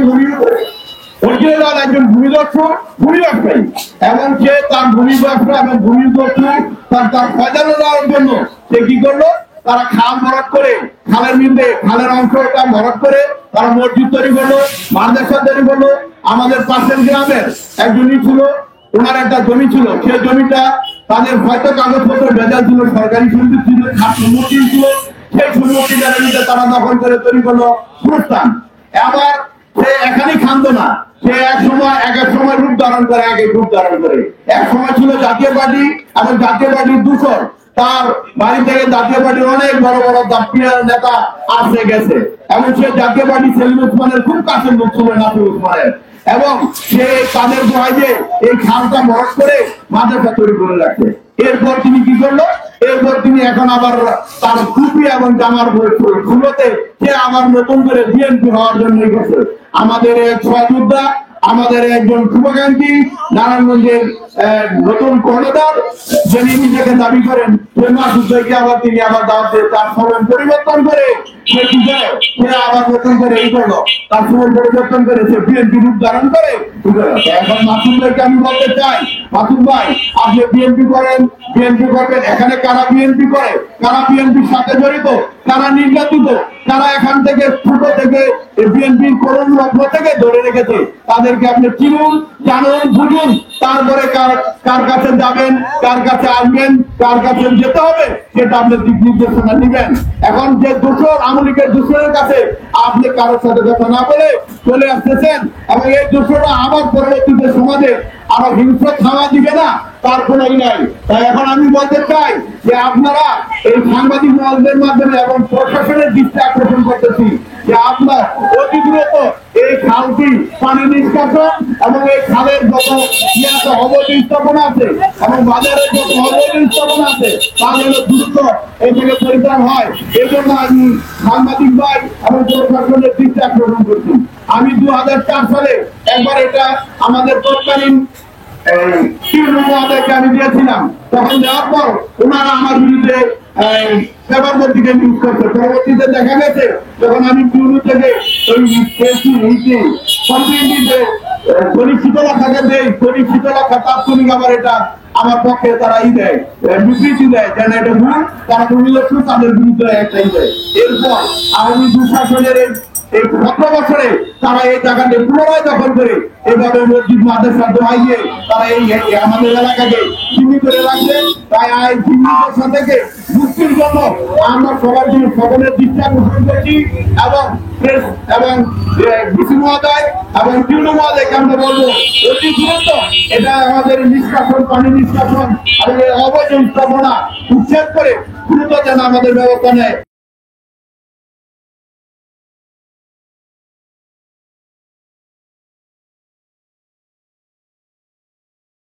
ভূমির উপরে অরিজিনাল একজন ভূমিদস্যু ভূমি ব্যবসায়ী এবং সে তার ভূমি ব্যবসা এবং ভূমিদস্যু তার ফয়দানো দেওয়ার জন্য সে কি করলো, তারা খাল ভরাট করে খালের মধ্যে খালের অংশটা ভরাট করে তারা মসজিদ তৈরি করলো, মাদ্রাসা তৈরি করলো। আমাদের পাশের গ্রামের একজনই ছিল, ওনার একটা জমি ছিল, সেই জমিটা তাদের হয়তো কাগজপত্র ভেজাল ছিল, সরকারি সম্পত্তি ছিল, সম্মতি ছিল, সেই সম্মতিটা তারা দখল করে তৈরি করলো প্রস্থান। আবার সে এখানেই খান্দো না, সে এক সময় রূপ ধারণ করে, রূপ ধারণ করে। এক সময় ছিল জাতীয় পার্টি এবং জাতীয় পার্টির দূষণ, তার বাড়ি থেকে জাতীয় পার্টির অনেক বড় বড় দাপিয়ার নেতা আসে গেছে এবং সে জাতীয় পার্টি সেলিম ওসমানের খুব কাছের লোক ছিল, নাসির ওসমানের, এবং সে তাদের ভয়ে এই খালটা ভরাট করে মাদ্রাসা তৈরি করে রাখে। এরপর তিনি কি করলো, এরপর তিনি এখন আবার তার টুপি এবং জামার খুলোতে সে আবার নতুন করে বিএনপি হওয়ার জন্য গেছে। আমাদের এক সহযোদ্ধা, আমাদের একজন শুভাকাঙ্ক্ষী, নারায়ণগঞ্জের নতুন কর্ণধার, যিনি নিজেকে দাবি করেন আবার তিনি আবার তার সময় পরিবর্তন করে সে আবার নতুন করে এই করলো, তার সময় পরিবর্তন করে সে বিএনপি রূপ ধারণ করে। এখন মাসুদ ভাইকে আমি বলতে চাই, মাসুদ ভাই আপনি বিএনপি করেন, বিএনপি করবেন, এখানে কারা বিএনপি করে, কারা বিএনপির সাথে জড়িত, কারা নির্যাতিত, কারা এখান থেকে ছোট থেকে বিএনপির করুণ লগ্ন থেকে ধরে রেখেছে, তাদেরকে আপনি চিনুন, জানুন, বুঝুন, তারপরে কার কাছে যাবেন, কার কাছে আসবেন, কার কাছে যেতে হবে সেটা আপনি দিক নির্দেশনা দিবেন। এখন যে দোষর আমলিকের দোষরের কাছে আপনি কারোর সাথে কথা না বলে চলে আসতেছেন এবং এই দোষরা আবার পরবর্তীতে সমাজে আরো হিংস্র থামা দিবে না, তার কোনোই নাই। তাই এখন আমি বলতে চাই যে আপনারা এই সাংবাদিক মহলদের মাধ্যমে এবং প্রশাসনের দৃষ্টি আকর্ষণ করতেছি যে আপনার অতি দ্রুত এই খালটি পানি নিষ্কাশন এবং এই খালের যত অবৈধ স্থাপনা আছে এবং বাজারের যত অবৈধ স্থাপনা আছে তা যেন দ্রুত এই থেকে পরিত্রাণ হয়, এই জন্য আমি সাংবাদিক ভাই এবং প্রশাসনের দৃষ্টি আকর্ষণ করছি। আমি 2004 সালে একবার এটা আমাদের তৎকালীন আমি দিয়েছিলাম, তখন দেওয়ার পর ওনারা আমার বিরুদ্ধে পরবর্তীতে দেখা গেছে যখন আমি পিউরু থেকে শীতলাখাকে দেয়, শীতলাখা তাৎক্ষণিক আবার এটা আমার পক্ষে তারা দেয়, বিবৃতি দেয় যেন এটা ভুল, তারা ভূমিদস্যু, তাদের বিরুদ্ধে একটাই দেয়। এরপর আওয়ামী দুঃশাসনের এই 17 বছরে তারা এই জায়গাটি পুনরায় দখল করে এভাবে মসজিদ মাদ্রাসা দোহাইয়ে তারা এই আমাদের এলাকাকে সীমিত করে রাখছে। তাই এই সীমিত থেকে মুক্তির জন্য আমরা সবার জন্য সকলের দৃষ্টি আকর্ষণ করছি এবং ডিসি মহোদয় এবং টিউনো মহোদয়কে আমরা বলবো অতি দ্রুত এটা আমাদের নিষ্কাশন, পানি নিষ্কাশন এবং অবৈধ স্থাপনা উচ্ছেদ করে দ্রুত যেন আমাদের ব্যবস্থা নেয়।